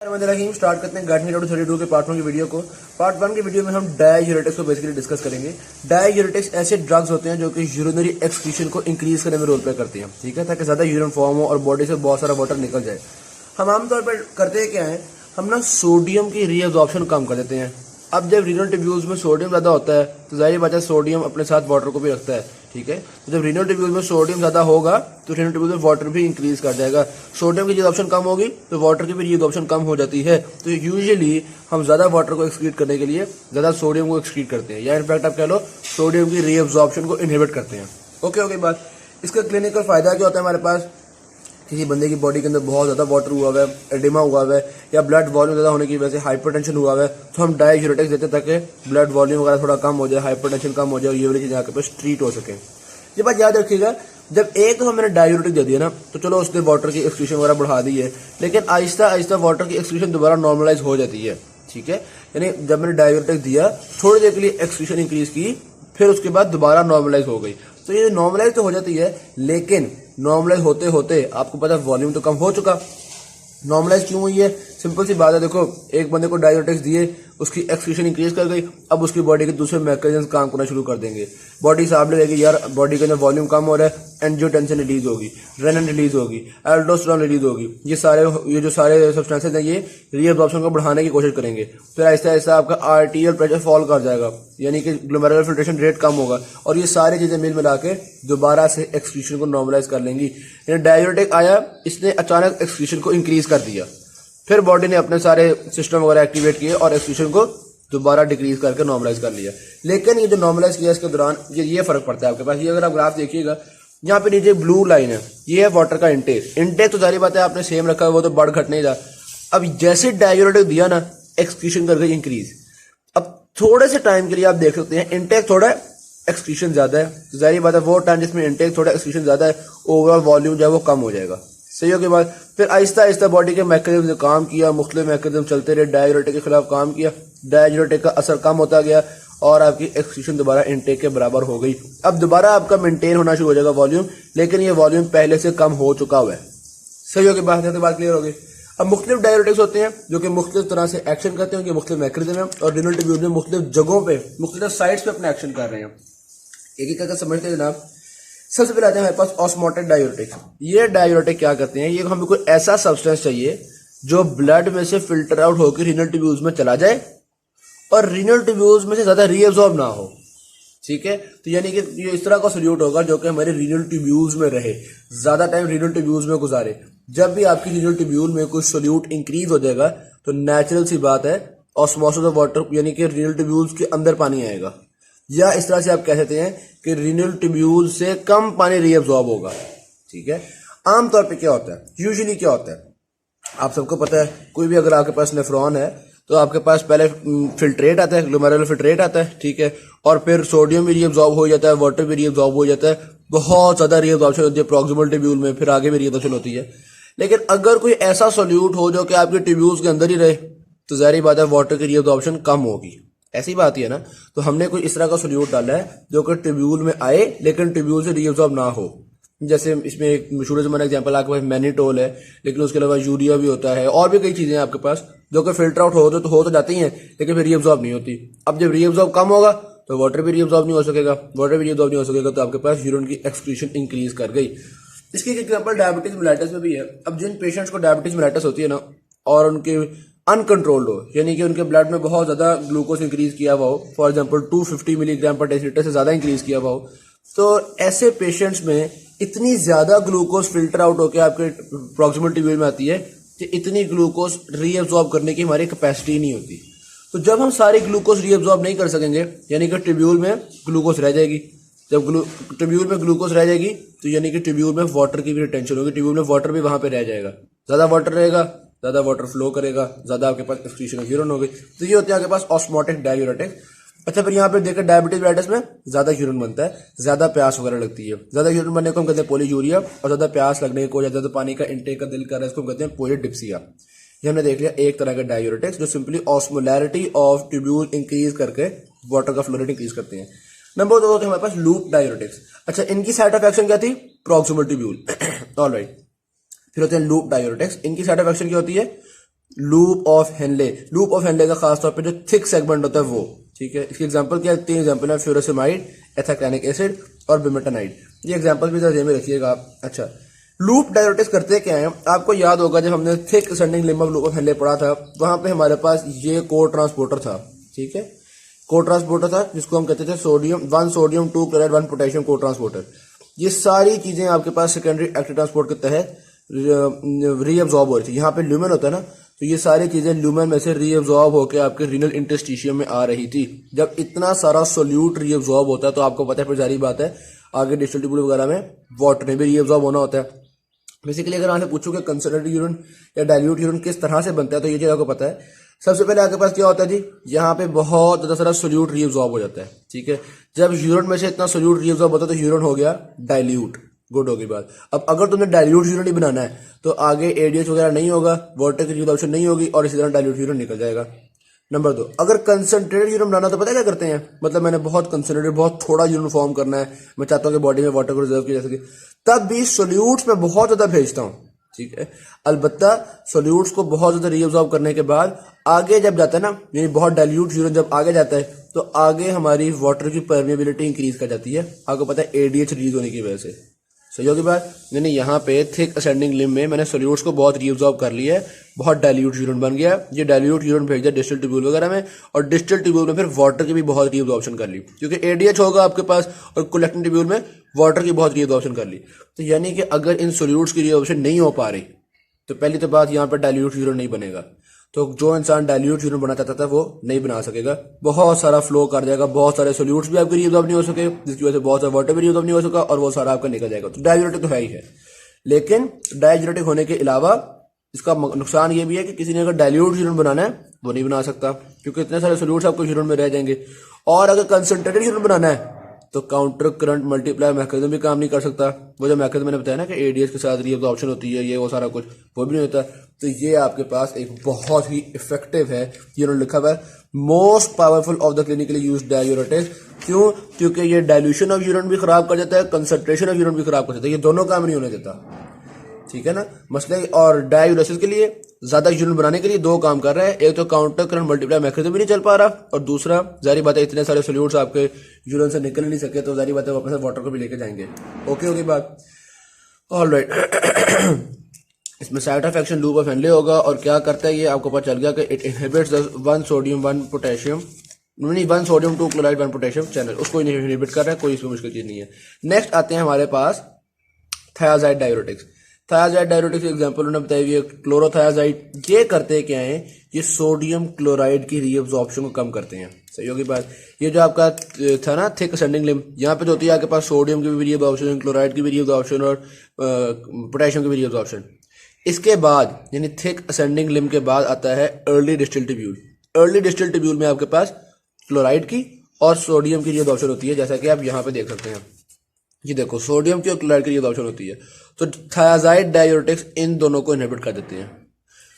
Start करते हैं gardening 32 के पार्ट 1 की वीडियो को। पार्ट 1 की वीडियो में हम डाययूरेटिक्स को बेसिकली डिस्कस करेंगे। डाययूरेटिक्स ऐसे ड्रग्स होते हैं जो कि यूरिनरी एक्सक्रीशन को इंक्रीज करने में रोल प्ले करती हैं, ठीक है, ताकि ज्यादा यूरिन फॉर्म हो और बॉडी से बहुत सारा वाटर निकल जाए। हम आमतौर पर करते हैं क्या है, हम ना सोडियम की रीअब्जॉर्प्शन कम कर देते हैं। अब जब रीनल ट्यूब्यूल्स में सोडियम ज्यादा होता है तो जाहिर बात है सोडियम अपने साथ वाटर को भी रखता है, ठीक है। तो जब रीनल ट्यूब्यूल में सोडियम ज्यादा होगा तो रीनल ट्यूब्यूल में वाटर भी इंक्रीज कर जाएगा। सोडियम की रीअब्जॉर्प्शन कम होगी तो वाटर की भी रीअब्जॉर्प्शन कम हो जाती है। तो यूजुअली हम ज्यादा वाटर को एक्सक्रीट करने के लिए ज्यादा सोडियम को एक्सक्रीट करते हैं, या इनफैक्ट आप कह लो सोडियम की रीअब्जॉर्प्शन को इनहिबिट करते हैं। ओके बात। इसका क्लिनिकल फायदा क्या होता है हमारे पास, किसी बंदे की बॉडी के अंदर बहुत ज्यादा वाटर हुआ हुआ है, एडिमा हुआ हुआ है, या ब्लड वॉल्यूम ज्यादा होने की वजह से हाइपरटेंशन हुआ हुआ है, तो हम डाययूरेटिक्स देते हैं ताकि ब्लड वॉल्यूम वगैरह थोड़ा कम हो जाए, हाइपरटेंशन कम हो जाए और ये वाली चीजें आपके पास ट्रीट हो सके। ये बात याद रखिएगा, जब एक तो हमने डाययूरेटिक दे दिया ना तो चलो उसने वाटर की एक्सक्रीशन वगैरह बढ़ा दी है, लेकिन आहिस्ता आहिस्ता वाटर की एक्सक्रीशन दोबारा नॉर्मलाइज हो जाती है, ठीक है। यानी जब मैंने डाययूरेटिक दिया थोड़ी देर के लिए एक्सक्रीशन इंक्रीज की, फिर उसके बाद दोबारा नॉर्मलाइज हो गई। तो ये नॉर्मलाइज तो हो जाती है, लेकिन नॉर्मलाइज होते होते आपको पता है वॉल्यूम तो कम हो चुका। नॉर्मलाइज क्यों हुई है, सिंपल सी बात है। देखो एक बंदे को डाययूरेटिक्स दिए, उसकी एक्सक्रीशन इंक्रीज कर गई, अब उसकी बॉडी के दूसरे मैकेनिज्म काम करना शुरू कर देंगे। बॉडी साहब लगेगी यार बॉडी के अंदर वॉल्यूम कम हो रहा है, एंजियोटेंसिन रिलीज होगी, रेनिन रिलीज होगी, एल्डोस्टेरोन रिलीज होगी। ये जो सारे सब्सटेंसेस हैं ये रीअब्जॉर्प्शन को बढ़ाने की कोशिश करेंगे। फिर आहिस्ता आहिस्ता आपका आर्टीरियल प्रेशर फॉल कर जाएगा, यानी कि ग्लोमेरुलर फिल्ट्रेशन रेट कम होगा, और ये सारी चीजें मिल मिला के दोबारा से एक्सक्रीशन को नॉर्मलाइज कर लेंगी। डाययूरेटिक आया, इसने अचानक एक्सक्रीशन को इंक्रीज कर दिया, फिर बॉडी ने अपने सारे सिस्टम वगैरह एक्टिवेट किए और एक्सक्रीशन को दोबारा डिक्रीज करके नॉर्मलाइज कर लिया। लेकिन ये जो नॉर्मलाइज किया इसके दौरान ये फर्क पड़ता है आपके पास। ये अगर आप ग्राफ देखिएगा, यहाँ पे नीचे ब्लू लाइन है, ये है वाटर का इंटेक तो जारी बात है आपने सेम रखा है, वो तो बढ़ घट नहीं रहा। अब जैसे डाययूरेटिक दिया ना, एक्सक्रीशन कर गई इंक्रीज। अब थोड़े से टाइम के लिए आप देख सकते हैं इंटेक थोड़ा है, एक्सक्रीशन ज्यादा है, तो जारी बात है वो टाइम जिसमें इंटेक थोड़ा एक्सक्रीशन ज्यादा है, ओवरऑल वॉल्यूम जो है वो कम हो जाएगा। सही हो के बाद फिर आहिस्ता आहिस्ता बॉडी के मैकेनिज्म ने काम किया, मुख्तलिफ मैकेनिज्म चलते रहे, डाययूरेटिक के खिलाफ काम किया, डाययूरेटिक का असर कम होता गया और आपकी एक्सक्रीशन दोबारा इंटेक के बराबर हो गई। अब दोबारा आपका मेंटेन होना शुरू हो जाएगा वॉल्यूम, लेकिन ये वॉल्यूम पहले से कम हो चुका हुआ है। सही हो के बात है, तो बात क्लियर हो गई। अब मुख्तलिफ डाययूरेटिक्स होते हैं जो कि मुख्तलिफ तरह से एक्शन करते हैं, उनके मुख्तलिफ मैकेनिज्म है, और रीनल ट्यूब्यूल में मुख्तलिफ जगहों पे मुख्तलिफ साइट्स पे अपना एक्शन कर रहे हैं। एक एक करके समझते हैं जनाब। सबसे पहले आते हैं हमारे पास ऑस्मोटिक डाययूरेटिक। ये डाययूरेटिक क्या करते हैं, ये हमें कोई ऐसा सब्सटेंस चाहिए जो ब्लड में से फिल्टर आउट होकर रीनल ट्यूब्यूल्स में चला जाए और रीनल ट्यूब्यूल्स में से ज्यादा रीअब्सॉर्ब ना हो, ठीक है। तो यानी कि ये इस तरह का सोल्यूट होगा जो कि हमारे रीनल ट्यूब्यूल्स में रहे, ज्यादा टाइम रीनल ट्यूब्यूल्स में गुजारे। जब भी आपकी रीनल ट्यूब्यूल में कोई सोल्यूट इंक्रीज हो जाएगा तो नेचुरल सी बात है ऑस्मोसिस ऑफ वाटर, यानी कि रीनल ट्यूब्यूल्स के अंदर पानी आएगा, या इस तरह से आप कह सकते हैं कि रीनल ट्यूब्यूल से कम पानी रीअब्सॉर्ब होगा, ठीक है। आमतौर पे क्या होता है, यूजुअली क्या होता है, आप सबको पता है, कोई भी अगर आपके पास नेफ्रॉन है तो आपके पास पहले फिल्ट्रेट आता है, ग्लोमेरुलर फिल्ट्रेट आता है, ठीक है, और फिर सोडियम भी रीअब्सॉर्ब हो जाता है, वाटर भी रीअब्सॉर्ब हो जाता है, बहुत ज्यादा रीअब्सॉर्प्शन होती है प्रॉक्सिमल ट्यूब्यूल में, फिर आगे भी रीअब्सॉर्प्शन होती है। लेकिन अगर कोई ऐसा सोल्यूट हो जो कि आपके ट्यूब्यूल्स के अंदर ही रहे तो जाहिर बात है वाटर की रीअब्सॉर्प्शन कम होगी, ऐसी बात ही है ना। तो हमने कोई इस तरह का सोल्यूट डाला है जो कि ट्यूब्यूल में आए लेकिन ट्यूब्यूल से रीअब्सॉर्ब ना हो। जैसे इसमें एक मशहूर जमाना एग्जांपल आपके पास मैनिटोल है, लेकिन उसके अलावा यूरिया भी होता है, और भी कई चीजें हैं आपके पास जो कि फिल्टर आउट हो तो जाती हैं लेकिन फिर रीअब्सॉर्ब नहीं होती। अब जब रीअब्सॉर्ब कम होगा तो वाटर भी रीअब्सॉर्ब नहीं हो सकेगा, तो आपके पास यूरिन की एक्सक्रीशन इंक्रीज कर गई। इसकी एक एग्जाम्पल डायबिटीज मेलाइटस में भी है। अब जिन पेशेंट्स को डायबिटीज मेलाइटस होती है ना, और उनके अनकंट्रोल्ड हो, यानी कि उनके ब्लड में बहुत ज्यादा ग्लूकोज इंक्रीज किया हुआ हो, फॉर एग्जांपल 250 मिलीग्राम पर डेसीलीटर से ज्यादा इंक्रीज किया हुआ हो, तो ऐसे पेशेंट्स में इतनी ज्यादा ग्लूकोज फिल्टर आउट होकर आपके प्रॉक्सिमल ट्यूब्यूल में आती है कि इतनी ग्लूकोज रीअब्सॉर्ब करने की हमारी कैपेसिटी नहीं होती। तो जब हम सारी ग्लूकोज रीअब्सॉर्ब नहीं कर सकेंगे, यानी कि ट्यूब्यूल में ग्लूकोज रह जाएगी। जब ट्यूब्यूल में ग्लूकोज रह जाएगी तो यानी कि ट्यूब्यूल में वाटर की भी रिटेंशन होगी, ट्यूब्यूल में वाटर भी वहां पे रह जाएगा, ज्यादा वाटर रहेगा, ज्यादा वाटर फ्लो करेगा, ज्यादा आपके पास एक्सक्रीशन ऑफ यूरिन होगी। तो ये होते हैं आपके पास ऑस्मोटिक डाययूरेटिक। अच्छा, फिर यहाँ पे देखकर डायबिटीज मेलाइटस में ज्यादा यूरिन बनता है, ज्यादा प्यास वगैरह लगती है। ज्यादा यूरिन बनने को हम कहते हैं पॉलीयूरिया, और ज्यादा प्यास लगने को, ज्यादा पानी का इंटेक का दिल कर रहा है, इसको हम कहते हैं पॉलीडिप्सिया। ये हमने देख लिया एक तरह का डाययूरेटिक्स जो simply osmolarity of tubule increase करके वाटर का फ्लो रेट इंक्रीज करते हैं। नंबर 2 होते हैं हमारे पास लूप डाययूरेटिक्स। अच्छा, इनकी साइड ऑफ एक्शन क्या थी, प्रॉक्सिमल ट्यूब्यूल, ऑलराइट। फिर होते हैं लूप डाययूरेटिक्स, इनकी साइड ऑफ एक्शन क्या होती है, loop of Henle. Loop of Henle का खासतौर पर जो थिक सेगमेंट होता है वो, ठीक है। इसकी एग्जांपल क्या है, 3 एग्जांपल है, फ्यूरासेमाइड, एथाक्लैनिक एसिड और बिमेटानाइड। ये एग्जांपल भी ध्यान में रखिएगा आप। अच्छा, लूप डायरेटिक्स करते क्या है, आपको याद होगा जब हमने thick ascending limb of loop of Henle पढ़ा था, वहां पे हमारे पास ये को ट्रांसपोर्टर था, ठीक है। को ट्रांसपोर्टर था जिसको हम कहते थे सोडियम 1 सोडियम 2 क्लोराइड 1 पोटेशियम को ट्रांसपोर्टर। ये सारी चीजें आपके पास सेकेंडरी एक्टिव ट्रांसपोर्ट के तहत रीअब्जॉर्ब हो रही थी। यहाँ पे ल्यूमेन होता है ना, तो ये सारी चीजें ल्यूमेन में से रीअब्जॉर्ब होकर आपके रीनल इंटरस्टिशियम में आ रही थी। जब इतना सारा सोल्यूट रीअब्जॉर्ब होता है तो आपको पता है, फिर जारी बात है आगे डिस्टल ट्यूब्यूल वगैरह में वाटर में भी रीअब्जॉर्ब होना होता है। बेसिकली अगर आपसे पूछो कि कंसंट्रेटेड यूरिन या डाइल्यूट यूरिन किस तरह से बनता है, तो ये चीज आपको पता है। सबसे पहले आपके पास क्या होता है जी, यहाँ पे बहुत ज्यादा सारा सोल्यूट रीअब्जॉर्ब हो जाता है, ठीक है। जब यूरिन में से इतना सोल्यूट रीअब्जॉर्ब होता है तो यूरिन हो गया डाइल्यूट, गुड होगी बात। अब अगर तुमने डाइल्यूट यूरिन ही बनाना है तो आगे एडीएच वगैरह नहीं होगा, वाटर की रिडक्शन नहीं होगी और इसी तरह डाइल्यूट यूरिन निकल जाएगा। नंबर 2, अगर कंसंट्रेटेड यूरिन बनाना तो पता क्या करते हैं, मतलब मैंने बहुत कंसंट्रेटेड बहुत थोड़ा यूरिन फॉर्म करना है, मैं चाहता हूँ कि बॉडी में वाटर को रिजर्व किया जा सके, तब भी सोल्यूट्स में बहुत ज्यादा भेजता हूँ, ठीक है। अलबत्ता सोल्यूट्स को बहुत ज्यादा रीअब्जॉर्ब करने के बाद आगे जब जाता है ना, यानी बहुत डाइल्यूट यूरिन जब आगे जाता है तो आगे हमारी वाटर की परमेबिलिटी इंक्रीज कर जाती है। आपको पता है एडीएच रिलीज होने की वजह से, सही होगी बात। यानी यहाँ पे थिक असेंडिंग लिम्ब में मैंने सोल्यूट्स को बहुत रीअब्जॉर्ब कर लिया है, बहुत डाइल्यूट यूरिन बन गया। ये डाइल्यूट यूरिन भेज दिया डिस्टल ट्यूब्यूल वगैरह में, और डिस्टल ट्यूब्यूल में फिर वाटर की भी बहुत रीअब्जॉर्प्शन कर ली, क्योंकि एडीएच होगा आपके पास, और कलेक्टिंग ट्यूब्यूल में वाटर की बहुत रीअब्जॉर्प्शन कर ली। तो यानी कि अगर इन सोल्यूट्स की रीअब्जॉर्प्शन नहीं हो पा रही तो पहली तो बात यहाँ पर डाइल्यूट यूरिन नहीं बनेगा। तो जो इंसान डाइल्यूट यूरिन बनाना चाहता था वो नहीं बना सकेगा, बहुत सारा फ्लो कर जाएगा, बहुत सारे सोल्यूट्स भी आपके रीअब्जॉर्ब नहीं हो सके, जिसकी वजह से बहुत सारा वाटर भी रीअब्जॉर्ब नहीं हो सका और वो सारा आपका निकल जाएगा। तो डाययूरेटिक तो है ही है, लेकिन डाययूरेटिक होने के अलावा इसका नुकसान ये भी है कि किसी ने अगर डाइल्यूट यूरिन बनाना है वो नहीं बना सकता, क्योंकि इतने सारे सोल्यूट्स आपको यूरिन में रह जाएंगे। और अगर कंसंट्रेटेड यूरिन बनाना है तो काउंटर करंट मल्टीप्लाई मैकेनिज्म भी काम नहीं कर सकता। वो जो मैकेनिज्म मैंने बताया ना कि एडीएस के साथ रीअब्जॉर्प्शन होती है, ये वो सारा कुछ, वो भी नहीं होता। तो ये आपके पास एक बहुत ही इफेक्टिव है, ये उन्होंने लिखा हुआ है most powerful of the clinically used diuretics. क्यों? क्योंकि ये डाइल्यूशन ऑफ यूरिन भी खराब कर देता है, कंसंट्रेशन ऑफ यूरिन भी खराब कर देता है, ये दोनों काम नहीं होने देता, ठीक है ना मसले। और डायूरेसिस के लिए ज्यादा यूरिन बनाने के लिए 2 काम कर रहा है, एक तो काउंटर करंट मल्टीप्लाई मैकेनिज्म भी नहीं चल पा रहा, और दूसरा जारी बात है इतने सारे सोल्यूट्स आपके यूरिन से निकल नहीं सके, तो जारी बात है वापस वाटर को भी लेके जाएंगे। ओके होगी बात, ऑलराइट। इसमें side of action loop of Henle होगा, और क्या करता है ये आपको पता चल गया कि इट इनहिबिट्स 1 सोडियम 1 पोटेशियम, नहीं 1 सोडियम 2 क्लोराइड 1 पोटेशियम चैनल, उसको इनहिबिट कर रहा है, कोई इसमें मुश्किल चीज नहीं है। नेक्स्ट आते हैं हमारे पास thiazide diuretics. Thiazide diuretics example उन्होंने बताई हुई है क्लोरोथायाजाइड। ये करते क्या है, ये सोडियम क्लोराइड की रीअब्जॉर्प्शन को कम करते हैं, सही होगी बात। ये जो आपका था ना थिक असेंडिंग लिम्ब, यहाँ पे तो होती है आपके पास सोडियम की भी रीअब्जॉर्प्शन, क्लोराइड की भी रीअब्जॉर्प्शन और पोटेशियम की भी रीअब्जॉर्प्शन। इसके बाद यानी थिक असेंडिंग लिम्ब के बाद आता है early distal tubule. Early distal tubule में आपके पास क्लोराइड की और सोडियम की रीअब्जॉर्प्शन होती है, जैसा कि आप यहाँ पे देख सकते हैं। ये देखो सोडियम की और क्लोराइड की रीअब्जॉर्प्शन होती है। तो थायाजाइड डाययूरेटिक्स इन दोनों को इनहिबिट कर देते हैं।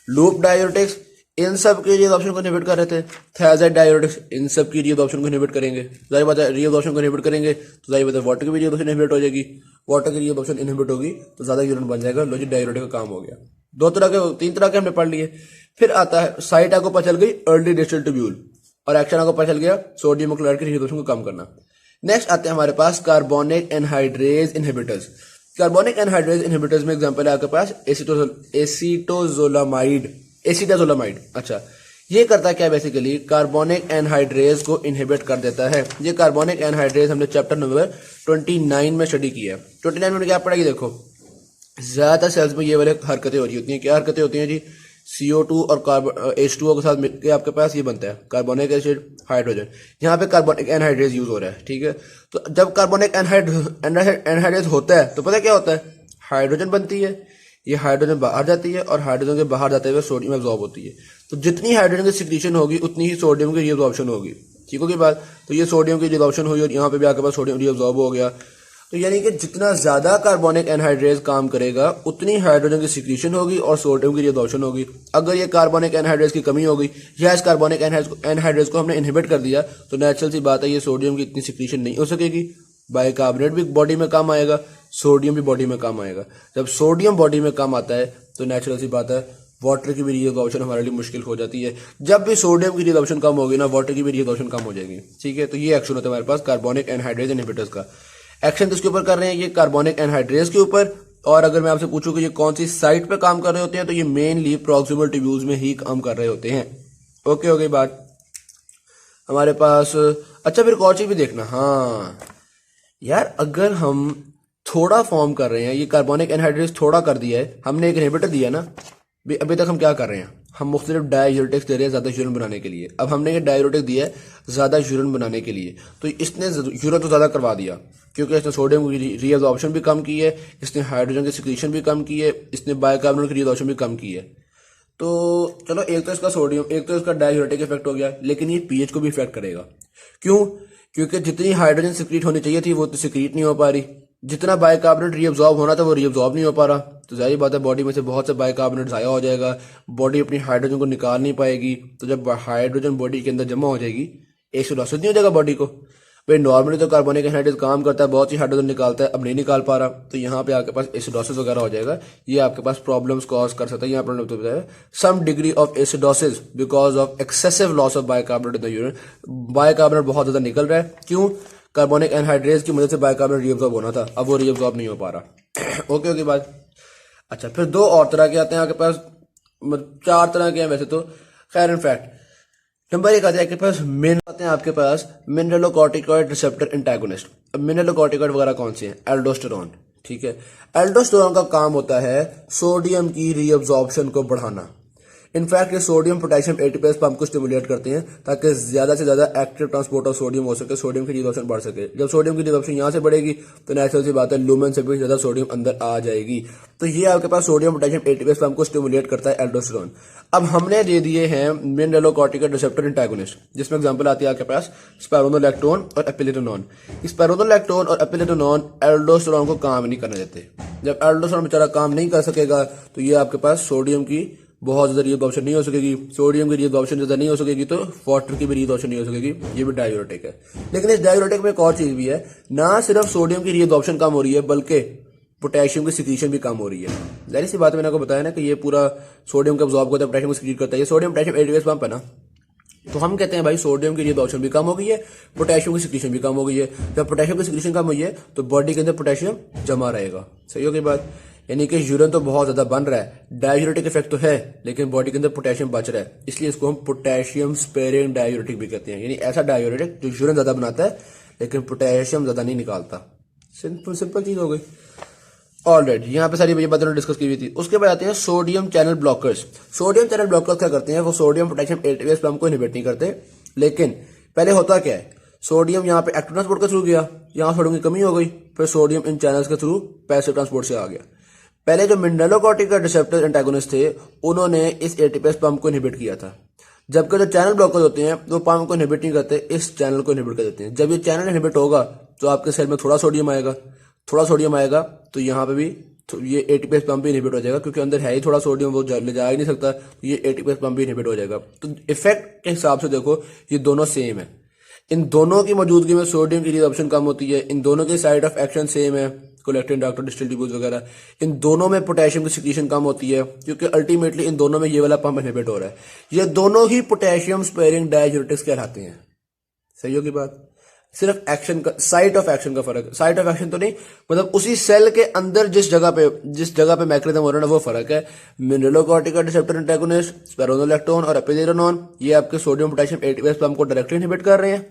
लूप डाययूरेटिक्स इन सब की रीअब्जॉर्प्शन को इनहिबिट कर रहे थे, थायाजाइड डाययूरेटिक्स इन सब की रीअब्जॉर्प्शन को इनहिबिट करेंगे। जाहिर बात है रीअब्जॉर्प्शन को इनहिबिट करेंगे तो जाहिर बात है वाटर की भी रीअब्जॉर्प्शन इनहिबिट हो जाएगी, वाटर की रीअब्जॉर्प्शन इनहिबिट होगी तो ज्यादा यूरिन बन जाएगा, लो जी डाययूरेटिक का काम हो गया। 3 तरह के हमने पढ़ लिए। फिर आता है साइट आपको पता चल गई अर्ली डिस्टल ट्यूब्यूल, और एक्शन आपको पता चल गया सोडियम क्लोराइड की रीअब्जॉर्प्शन को कम करना। नेक्स्ट आते हैं हमारे पास carbonic anhydrase inhibitors. Carbonic anhydrase inhibitors में एग्जांपल है आपके पास एसीटाजोलामाइड। अच्छा, ये करता क्या बेसिकली, कार्बोनिक एनहाइड्रेज को इनहिबिट कर देता है। ये कार्बोनिक एनहाइड्रेज हमने चैप्टर नंबर 29 में स्टडी किया है। 29 में क्या पढ़ेगी, देखो ज्यादा सेल्स में ये वाले हरकतें हो रही होती हैं। क्या हरकतें होती हैं जी, CO2 और H2O के साथ मिलकर आपके पास ये बनता है कार्बोनिक एसिड हाइड्रोजन। यहाँ पे कार्बोनिक एनहाइड्रेज यूज हो रहा है, ठीक है। तो जब कार्बोनिक एनहाइड्रेज होता है तो पता क्या होता है, हाइड्रोजन बनती है, ये हाइड्रोजन बाहर जाती है और हाइड्रोजन के बाहर जाते हुए सोडियम एब्जॉर्ब होती है। तो जितनी हाइड्रोजन की सिक्रीशन होगी उतनी ही सोडियम की रीअब्जॉर्प्शन होगी, ठीक होगी बात। तो ये सोडियम की रीअब्जॉर्प्शन हुई और यहाँ पे भी आपके पास सोडियम रीअब्जॉर्ब हो गया। तो यानी कि जितना ज्यादा कार्बोनिक एनहाइड्रेज काम करेगा उतनी हाइड्रोजन की सिक्रीशन होगी और सोडियम की रीअब्जॉर्प्शन होगी। अगर ये कार्बोनिक एनहाइड्रेज की कमी होगी या इस कार्बोनिक एनहाइड्रेज को हमने इनहिबिट कर दिया तो नेचुरल सी बात है ये सोडियम की इतनी सिक्रीशन नहीं हो सकेगी। बाइकार्बोनेट भी बॉडी में काम आएगा, सोडियम भी बॉडी में काम आएगा। जब सोडियम बॉडी में काम आता है तो नेचुरल सी बात है वाटर की भी रीअब्जॉर्प्शन हमारे लिए मुश्किल हो जाती है। जब भी सोडियम की रीअब्जॉर्प्शन कम होगी ना, वाटर की भी रीअब्जॉर्प्शन कम हो जाएगी। ठीक है, तो ये एक्शन होता है हमारे पास कार्बोनिक एनहाइड्रेज इनहिबिटर्स का। एक्शन किसके ऊपर कर रहे हैं? ये कार्बोनिक एनहाइड्रेज के ऊपर। और अगर मैं आपसे पूछूं कि ये कौन सी साइट पे काम कर रहे होते हैं, तो ये मेनली प्रॉक्सिमल ट्यूब्यूल्स में ही काम कर रहे होते हैं। ओके हो गई बात हमारे पास। अच्छा, फिर एक और चीज भी देखना, हाँ यार, अगर हम थोड़ा फॉर्म कर रहे हैं, ये कार्बोनिक एनहाइड्रेज थोड़ा कर दिया है, हमने एक इनहिबिटर दिया ना, अभी तक हम क्या कर रहे हैं? हम मुख्तलिफ डाययूरेटिक्स दे रहे हैं ज्यादा यूरिन बनाने के लिए। अब हमने ये डाययूरेटिक दिया है ज्यादा यूरिन बनाने के लिए, तो इसने यूरिन तो ज्यादा करवा दिया, क्योंकि इसने सोडियम की रीअब्जॉर्प्शन भी कम की है, इसने हाइड्रोजन की सिक्रीशन भी कम की है, इसने बाइकार्बोनेट की रीअब्जॉर्प्शन भी कम की है। तो चलो, एक तो इसका सोडियम, एक तो इसका डाययूरेटिक इफेक्ट हो गया, लेकिन ये पीएच को भी इफेक्ट करेगा। क्यों? क्योंकि जितनी हाइड्रोजन सिक्रीट होनी चाहिए थी वो तो सिक्रीट नहीं हो पा रही, जितना बाइकार्बोनेट रीअब्जॉर्ब होना था वो रीअब्जॉर्ब नहीं हो पा रहा। तो जाहिर बात है बॉडी में से बहुत से बाइकार्बोनेट ज़ाया हो जाएगा, बॉडी अपनी हाइड्रोजन को निकाल नहीं पाएगी। तो जब हाइड्रोजन बॉडी के अंदर जमा हो जाएगी, एसिडोसिस नहीं हो जाएगा बॉडी को। भाई नॉर्मली तो कार्बोनिक एनहाइड्रेज काम करता है, बहुत सी हाइड्रोजन निकालता है, अब नहीं निकाल पा रहा, तो यहाँ पे आपके पास एसिडोसिस वगैरह हो जाएगा। ये आपके पास प्रॉब्लम्स कॉज कर सकता है। यहाँ पर बताया some degree of acidosis because of excessive loss of bicarbonate in the urine. Bicarbonate बहुत ज्यादा निकल रहा है, क्यों? कार्बोनिक एनहाइड्रेज की मदद से बाइकार्बोनेट रीअब्जॉर्ब होना था, अब वो रीअब्जॉर्ब नहीं हो पा रहा। ओके ओके बात। अच्छा, फिर दो और तरह के आते हैं आपके पास, 4 तरह के हैं वैसे तो, खैर इनफैक्ट नंबर 1 आते हैं आपके पास आते हैं आपके पास मिनरलोकॉर्टिकॉइड रिसेप्टर एंटागोनिस्ट। अब मिनरलोकॉर्टिकॉइड वगैरह कौन से हैं? एल्डोस्टेरोन। ठीक है, एल्डोस्टेरोन का काम होता है सोडियम की रीअब्जॉर्प्शन को बढ़ाना। इनफैक्ट ये सोडियम पोटेशियम एटीपीएस पंप को स्टिमुलेट करते हैं ताकि ज्यादा से ज्यादा एक्टिव ट्रांसपोर्ट ऑफ सोडियम हो सके, सोडियम की रीअब्जॉर्प्शन बढ़ सके। जब सोडियम की रीअब्जॉर्प्शन यहाँ से बढ़ेगी तो नेचुरल सी बात है लुमेन से भी ज्यादा सोडियम अंदर आ जाएगी। तो ये आपके पास सोडियम पोटेशियम एटीपीएस पंप को स्टिमुलेट करता है एल्डोस्टेरोन। अब हमने दे दिए हैं मिनरलोकॉर्टिकॉइड रिसेप्टर एंटागोनिस्ट, जिसमें एग्जांपल आती है आपके पास स्पाइरोनोलैक्टोन और एपिलेटोनोन। स्पाइरोनोलैक्टोन और एपिलेटोनोन एल्डोस्टेरोन को काम नहीं करने देते। जब एल्डोस्टेरोन बेचारा काम नहीं कर सकेगा तो ये आपके पास सोडियम की बहुत ज्यादा रीअब्जॉर्प्शन नहीं हो सकेगी, सोडियम की रीअब्जॉर्प्शन ज्यादा नहीं हो सकेगी, तो वाटर की भी रीअब्जॉर्प्शन नहीं हो सकेगी। ये भी डाययूरेटिक है। लेकिन इस डाययूरेटिक में एक और चीज भी है, ना सिर्फ सोडियम की रीअब्जॉर्प्शन कम हो रही है बल्कि पोटेशियम की सिक्रीशन भी कम हो रही है। जाहिर सी बात मैंने आपको बताया ना कि ये पूरा सोडियम का अब्जॉर्ब करता है, पोटेशियम को सिक्रीट करता है। ये सोडियम पोटेशियम एटीपीएस पंप है ना, तो हम कहते हैं भाई सोडियम की रीअब्जॉर्प्शन भी कम हो गई है, पोटेशियम की सिक्रीशन भी कम हो गई है। जब पोटेशियम की सिक्रीशन कम हुई है तो बॉडी के अंदर पोटेशियम जमा रहेगा। सही हो गई बात? यानी कि यूरिन तो बहुत ज्यादा बन रहा है, डाययूरेटिक इफेक्ट तो है, लेकिन बॉडी के अंदर पोटेशियम बच रहा है, इसलिए इसको हम पोटेशियम स्पेयरिंग डाययूरेटिक भी कहते हैं। यानी ऐसा डाययूरेटिक जो यूरिन ज्यादा बनाता है लेकिन पोटेशियम ज्यादा नहीं निकालता। सिंपल चीज हो गई। ऑलराइट, यहाँ पे सारी बातें डिस्कस की हुई थी। उसके बाद आते हैं sodium channel blockers. Sodium channel blockers क्या करते हैं? वो सोडियम पोटेशियम एटीपीएस पंप को इनहिबिट नहीं करते, लेकिन पहले होता क्या है, सोडियम यहाँ पे एक्टिव ट्रांसपोर्ट के थ्रू गया, यहाँ सोडियम की कमी हो गई, फिर सोडियम इन चैनल्स के थ्रू पैसिव ट्रांसपोर्ट से आ गया। पहले जो मिनरलोकॉर्टिकॉइड रिसेप्टर एंटागोनिस्ट थे उन्होंने इस एटीपीएस पंप को इनहिबिट किया था, जबकि जो चैनल ब्लॉकर्स होते हैं वो पंप को इनहिबिट नहीं करते, इस चैनल को इनहिबिट कर देते हैं। जब ये चैनल इनहिबिट होगा तो आपके सेल में थोड़ा सोडियम आएगा, तो यहाँ पे भी ये एटीपीएस पंप भी इनहिबिट हो जाएगा, क्योंकि अंदर है ही थोड़ा सोडियम, वो ले जा ही नहीं सकता, तो ये एटीपीएस पंप भी इनहिबिट हो जाएगा। तो इफेक्ट के हिसाब से देखो ये दोनों सेम है। इन दोनों की मौजूदगी में सोडियम की रीअब्जॉर्प्शन कम होती है, इन दोनों के साइड ऑफ एक्शन सेम है, कोलेक्टिन डक्ट, डिस्टल ट्यूब्यूल्स वगैरह। इन दोनों में पोटेशियम की सिक्रीशन कम होती है, क्योंकि अल्टीमेटली इन दोनों में ये वाला पंप इनहिबिट हो रहा है। ये दोनों ही पोटेशियम स्पेयरिंग डाययूरेटिक्स कहलाते हैं। सही होगी बात? सिर्फ एक्शन का, साइट ऑफ एक्शन का फर्क है। साइट ऑफ एक्शन तो नहीं, मतलब उसी सेल के अंदर जिस जगह पे मैकेनिज्म हो रहा है वो फर्क है। मिनरलोकॉर्टिकॉइड रिसेप्टर एंटागोनिस्ट स्पाइरोनोलैक्टोन और एपिलेटोनोन ये आपके सोडियम पोटेशियम एटीपीएस पंप को डायरेक्टली इनहिबिट कर रहे हैं,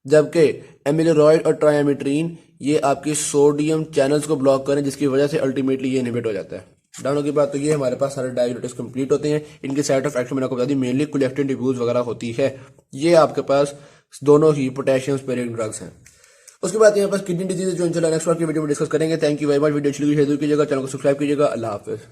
जबकि एमिलोरॉइड और ट्राइएमिट्रीन ये आपकी सोडियम चैनल्स को ब्लॉक करें, जिसकी वजह से अल्टीमेटली ये इनहिबिट हो जाता है। डाउन की बात तो ये हमारे पास सारे डाययूरेटिक्स कंप्लीट होते हैं। इनके साइड ऑफ एक्शन मैंने आपको बता दी, मेनली कोलेक्टिन ट्यूब्यूल्स वगैरह होती है। ये आपके पास दोनों ही पोटेशियम स्पेयरिंग ड्रग्स हैं। उसके बाद यहाँ पास किडनी डिजीज जो इंशाल्लाह नेक्स्ट बार की वीडियो में डिस्कस करेंगे। Thank you very much. Video अच्छी लगी शेयर कीजिएगा, चैनल को सब्सक्राइब कीजिएगा। अल्लाह हाफिज।